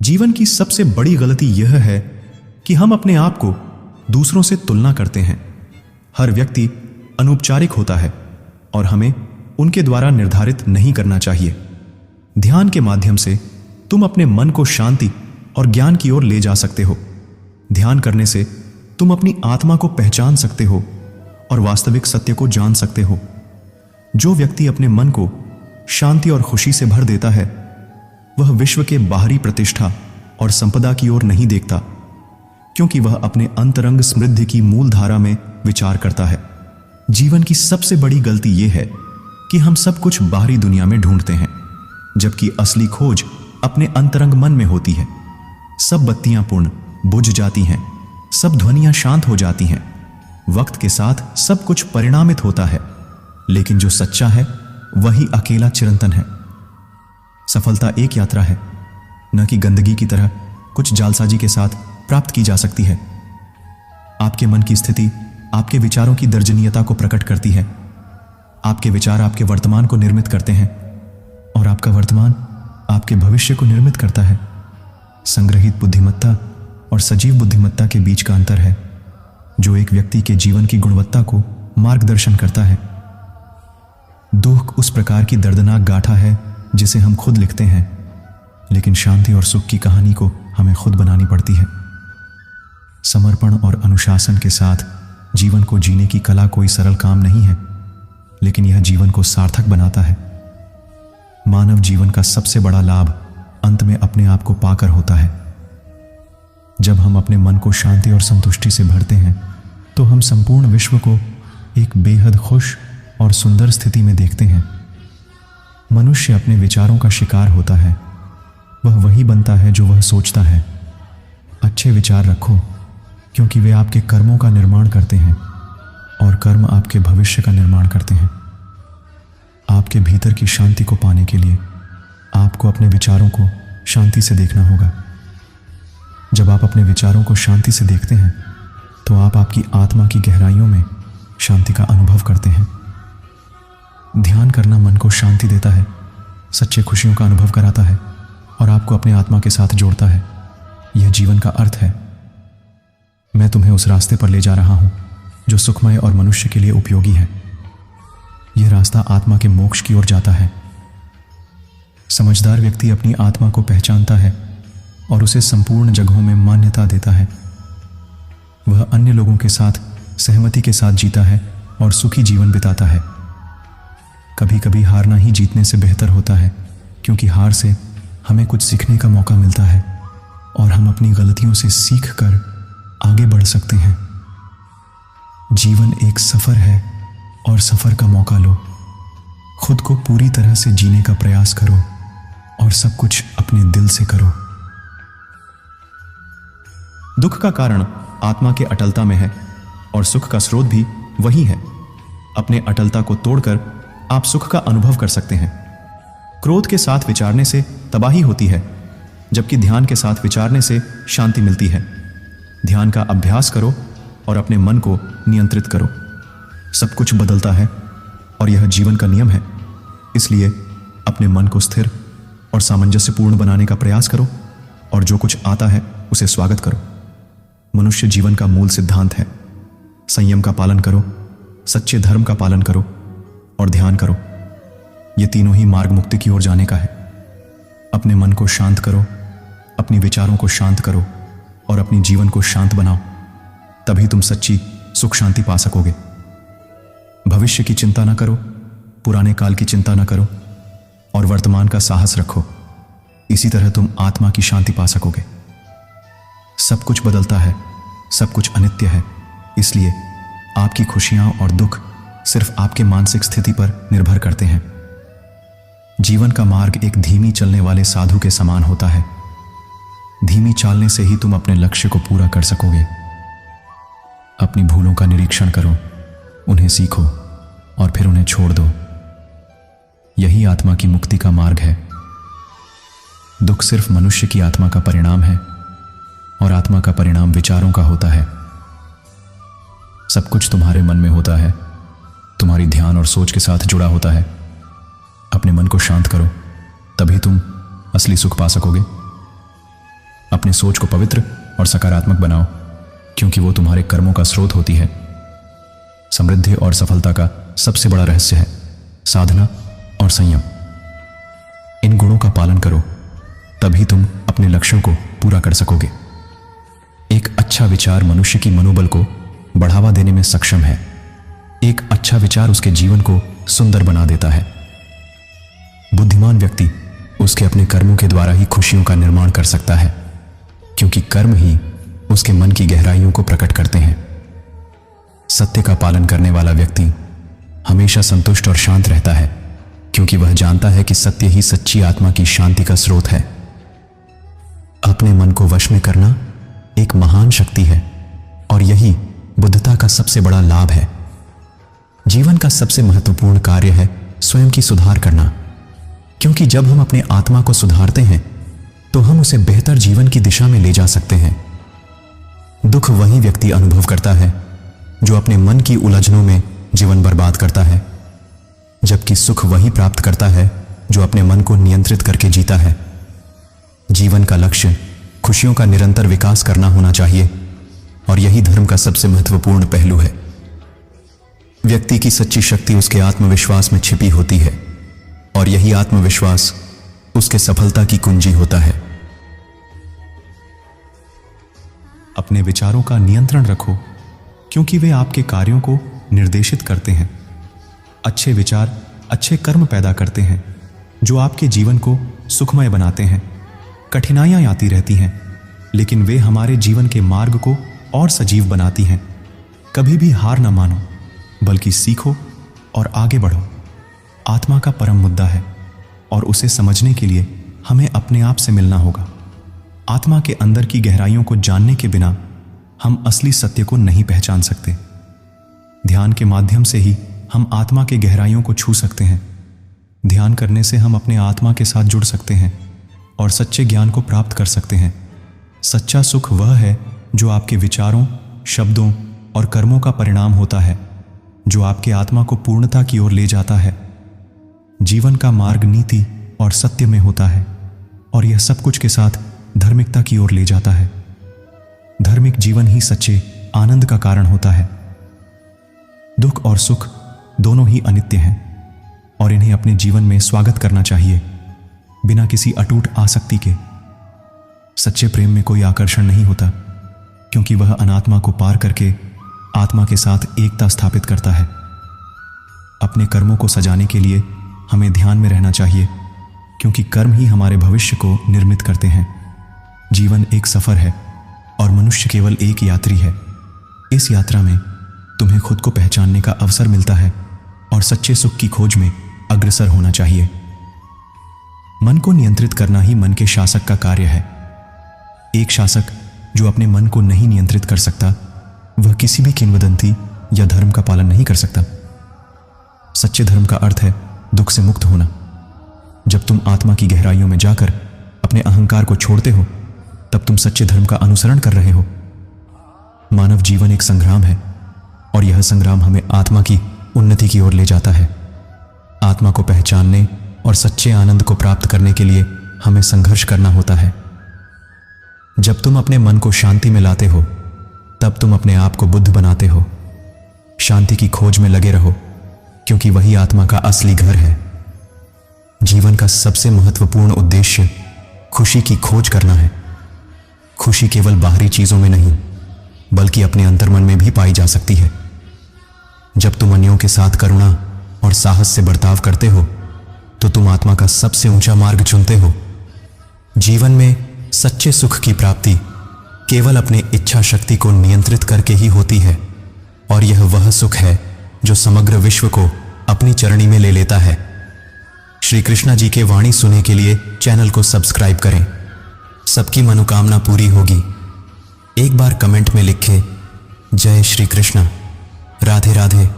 जीवन की सबसे बड़ी गलती यह है कि हम अपने आप को दूसरों से तुलना करते हैं। हर व्यक्ति अनौपचारिक होता है और हमें उनके द्वारा निर्धारित नहीं करना चाहिए। ध्यान के माध्यम से तुम अपने मन को शांति और ज्ञान की ओर ले जा सकते हो। ध्यान करने से तुम अपनी आत्मा को पहचान सकते हो और वास्तविक सत्य को जान सकते हो। जो व्यक्ति अपने मन को शांति और खुशी से भर देता है वह विश्व के बाहरी प्रतिष्ठा और संपदा की ओर नहीं देखता, क्योंकि वह अपने अंतरंग समृद्धि की मूल धारा में विचार करता है। जीवन की सबसे बड़ी गलती यह है कि हम सब कुछ बाहरी दुनिया में ढूंढते हैं, जबकि असली खोज अपने अंतरंग मन में होती है। सब बत्तियां पूर्ण बुझ जाती हैं, सब ध्वनियां शांत हो जाती हैं। वक्त के साथ सब कुछ परिणामित होता है, लेकिन जो सच्चा है वही अकेला चिरंतन है। सफलता एक यात्रा है, न कि गंदगी की तरह कुछ जालसाजी के साथ प्राप्त की जा सकती है। आपके मन की स्थिति आपके विचारों की दर्जनीयता को प्रकट करती है। आपके विचार आपके वर्तमान को निर्मित करते हैं और आपका वर्तमान आपके भविष्य को निर्मित करता है। संग्रहित बुद्धिमत्ता और सजीव बुद्धिमत्ता के बीच का अंतर है जो एक व्यक्ति के जीवन की गुणवत्ता को मार्गदर्शन करता है। दुख उस प्रकार की दर्दनाक गाथा है जिसे हम खुद लिखते हैं, लेकिन शांति और सुख की कहानी को हमें खुद बनानी पड़ती है। समर्पण और अनुशासन के साथ जीवन को जीने की कला कोई सरल काम नहीं है, लेकिन यह जीवन को सार्थक बनाता है। मानव जीवन का सबसे बड़ा लाभ अंत में अपने आप को पाकर होता है। जब हम अपने मन को शांति और संतुष्टि से भरते हैं तो हम संपूर्ण विश्व को एक बेहद खुश और सुंदर स्थिति में देखते हैं। मनुष्य अपने विचारों का शिकार होता है। वह वही बनता है जो वह सोचता है। अच्छे विचार रखो, क्योंकि वे आपके कर्मों का निर्माण करते हैं और कर्म आपके भविष्य का निर्माण करते हैं। आपके भीतर की शांति को पाने के लिए आपको अपने विचारों को शांति से देखना होगा। जब आप अपने विचारों को शांति से देखते हैं तो आप आपकी आत्मा की गहराइयों में शांति का अनुभव करते हैं। ध्यान करना मन को शांति देता है, सच्चे खुशियों का अनुभव कराता है और आपको अपने आत्मा के साथ जोड़ता है। यह जीवन का अर्थ है। मैं तुम्हें उस रास्ते पर ले जा रहा हूं जो सुखमय और मनुष्य के लिए उपयोगी है। यह रास्ता आत्मा के मोक्ष की ओर जाता है। समझदार व्यक्ति अपनी आत्मा को पहचानता है और उसे संपूर्ण जगहों में मान्यता देता है। वह अन्य लोगों के साथ सहमति के साथ जीता है और सुखी जीवन बिताता है। कभी कभी हारना ही जीतने से बेहतर होता है, क्योंकि हार से हमें कुछ सीखने का मौका मिलता है और हम अपनी गलतियों से सीख कर आगे बढ़ सकते हैं। जीवन एक सफर है और सफर का मौका लो। खुद को पूरी तरह से जीने का प्रयास करो और सब कुछ अपने दिल से करो। दुख का कारण आत्मा के अटलता में है और सुख का स्रोत भी वही है। अपने अटलता को तोड़कर आप सुख का अनुभव कर सकते हैं। क्रोध के साथ विचारने से तबाही होती है, जबकि ध्यान के साथ विचारने से शांति मिलती है। ध्यान का अभ्यास करो और अपने मन को नियंत्रित करो। सब कुछ बदलता है और यह जीवन का नियम है। इसलिए अपने मन को स्थिर और सामंजस्यपूर्ण बनाने का प्रयास करो और जो कुछ आता है उसे स्वागत करो। मनुष्य जीवन का मूल सिद्धांत है। संयम का पालन करो, सच्चे धर्म का पालन करो और ध्यान करो। ये तीनों ही मार्ग मुक्ति की ओर जाने का है। अपने मन को शांत करो, अपनी विचारों को शांत करो और अपनी जीवन को शांत बनाओ। तभी तुम सच्ची सुख शांति पा सकोगे। भविष्य की चिंता न करो, पुराने काल की चिंता न करो और वर्तमान का साहस रखो। इसी तरह तुम आत्मा की शांति पा सकोगे। सब कुछ बदलता है, सब कुछ अनित्य है। इसलिए आपकी खुशियां और दुख सिर्फ आपके मानसिक स्थिति पर निर्भर करते हैं। जीवन का मार्ग एक धीमी चलने वाले साधु के समान होता है। धीमी चालने से ही तुम अपने लक्ष्य को पूरा कर सकोगे। अपनी भूलों का निरीक्षण करो, उन्हें सीखो और फिर उन्हें छोड़ दो। यही आत्मा की मुक्ति का मार्ग है। दुख सिर्फ मनुष्य की आत्मा का परिणाम है और आत्मा का परिणाम विचारों का होता है। सब कुछ तुम्हारे मन में होता है, तुम्हारी ध्यान और सोच के साथ जुड़ा होता है। अपने मन को शांत करो, तभी तुम असली सुख पा सकोगे। अपने सोच को पवित्र और सकारात्मक बनाओ, क्योंकि वो तुम्हारे कर्मों का स्रोत होती है। समृद्धि और सफलता का सबसे बड़ा रहस्य है साधना और संयम। इन गुणों का पालन करो, तभी तुम अपने लक्ष्यों को पूरा कर सकोगे। एक अच्छा विचार मनुष्य की मनोबल को बढ़ावा देने में सक्षम है। एक अच्छा विचार उसके जीवन को सुंदर बना देता है। बुद्धिमान व्यक्ति उसके अपने कर्मों के द्वारा ही खुशियों का निर्माण कर सकता है, क्योंकि कर्म ही उसके मन की गहराइयों को प्रकट करते हैं। सत्य का पालन करने वाला व्यक्ति हमेशा संतुष्ट और शांत रहता है, क्योंकि वह जानता है कि सत्य ही सच्ची आत्मा की शांति का स्रोत है। अपने मन को वश में करना एक महान शक्ति है, और यही बुद्धता का सबसे बड़ा लाभ है। जीवन का सबसे महत्वपूर्ण कार्य है स्वयं की सुधार करना, क्योंकि जब हम अपने आत्मा को सुधारते हैं तो हम उसे बेहतर जीवन की दिशा में ले जा सकते हैं। दुख वही व्यक्ति अनुभव करता है जो अपने मन की उलझनों में जीवन बर्बाद करता है, जबकि सुख वही प्राप्त करता है जो अपने मन को नियंत्रित करके जीता है। जीवन का लक्ष्य खुशियों का निरंतर विकास करना होना चाहिए, और यही धर्म का सबसे महत्वपूर्ण पहलू है। व्यक्ति की सच्ची शक्ति उसके आत्मविश्वास में छिपी होती है, और यही आत्मविश्वास उसके सफलता की कुंजी होता है। अपने विचारों का नियंत्रण रखो, क्योंकि वे आपके कार्यों को निर्देशित करते हैं। अच्छे विचार अच्छे कर्म पैदा करते हैं, जो आपके जीवन को सुखमय बनाते हैं। कठिनाइयां आती रहती हैं, लेकिन वे हमारे जीवन के मार्ग को और सजीव बनाती हैं। कभी भी हार न मानो, बल्कि सीखो और आगे बढ़ो। आत्मा का परम मुद्दा है, और उसे समझने के लिए हमें अपने आप से मिलना होगा। आत्मा के अंदर की गहराइयों को जानने के बिना हम असली सत्य को नहीं पहचान सकते। ध्यान के माध्यम से ही हम आत्मा के गहराइयों को छू सकते हैं। ध्यान करने से हम अपने आत्मा के साथ जुड़ सकते हैं और सच्चे ज्ञान को प्राप्त कर सकते हैं। सच्चा सुख वह है जो आपके विचारों, शब्दों और कर्मों का परिणाम होता है, जो आपके आत्मा को पूर्णता की ओर ले जाता है। जीवन का मार्ग नीति और सत्य में होता है, और यह सब कुछ के साथ धार्मिकता की ओर ले जाता है। धार्मिक जीवन ही सच्चे आनंद का कारण होता है। दुख और सुख दोनों ही अनित्य हैं, और इन्हें अपने जीवन में स्वागत करना चाहिए, बिना किसी अटूट आसक्ति के। सच्चे प्रेम में कोई आकर्षण नहीं होता, क्योंकि वह अनात्मा को पार करके आत्मा के साथ एकता स्थापित करता है। अपने कर्मों को सजाने के लिए हमें ध्यान में रहना चाहिए, क्योंकि कर्म ही हमारे भविष्य को निर्मित करते हैं। जीवन एक सफर है, और मनुष्य केवल एक यात्री है। इस यात्रा में तुम्हें खुद को पहचानने का अवसर मिलता है, और सच्चे सुख की खोज में अग्रसर होना चाहिए। मन को नियंत्रित करना ही मन के शासक का कार्य है। एक शासक जो अपने मन को नहीं नियंत्रित कर सकता, वह किसी भी किंवदंती या धर्म का पालन नहीं कर सकता। सच्चे धर्म का अर्थ है दुख से मुक्त होना। जब तुम आत्मा की गहराइयों में जाकर अपने अहंकार को छोड़ते हो, तब तुम सच्चे धर्म का अनुसरण कर रहे हो। मानव जीवन एक संग्राम है, और यह संग्राम हमें आत्मा की उन्नति की ओर ले जाता है। आत्मा को पहचानने और सच्चे आनंद को प्राप्त करने के लिए हमें संघर्ष करना होता है। जब तुम अपने मन को शांति में लाते हो, तब तुम अपने आप को बुद्ध बनाते हो। शांति की खोज में लगे रहो, क्योंकि वही आत्मा का असली घर है। जीवन का सबसे महत्वपूर्ण उद्देश्य खुशी की खोज करना है। खुशी केवल बाहरी चीजों में नहीं, बल्कि अपने अंतर्मन में भी पाई जा सकती है। जब तुम अन्यों के साथ करुणा और साहस से बर्ताव करते हो, तो तुम आत्मा का सबसे ऊंचा मार्ग चुनते हो। जीवन में सच्चे सुख की प्राप्ति केवल अपने इच्छा शक्ति को नियंत्रित करके ही होती है, और यह वह सुख है जो समग्र विश्व को अपनी चरणी में ले लेता है। श्री कृष्णा जी के वाणी सुनने के लिए चैनल को सब्सक्राइब करें। सबकी मनोकामना पूरी होगी। एक बार कमेंट में लिखें, जय श्री कृष्णा, राधे राधे।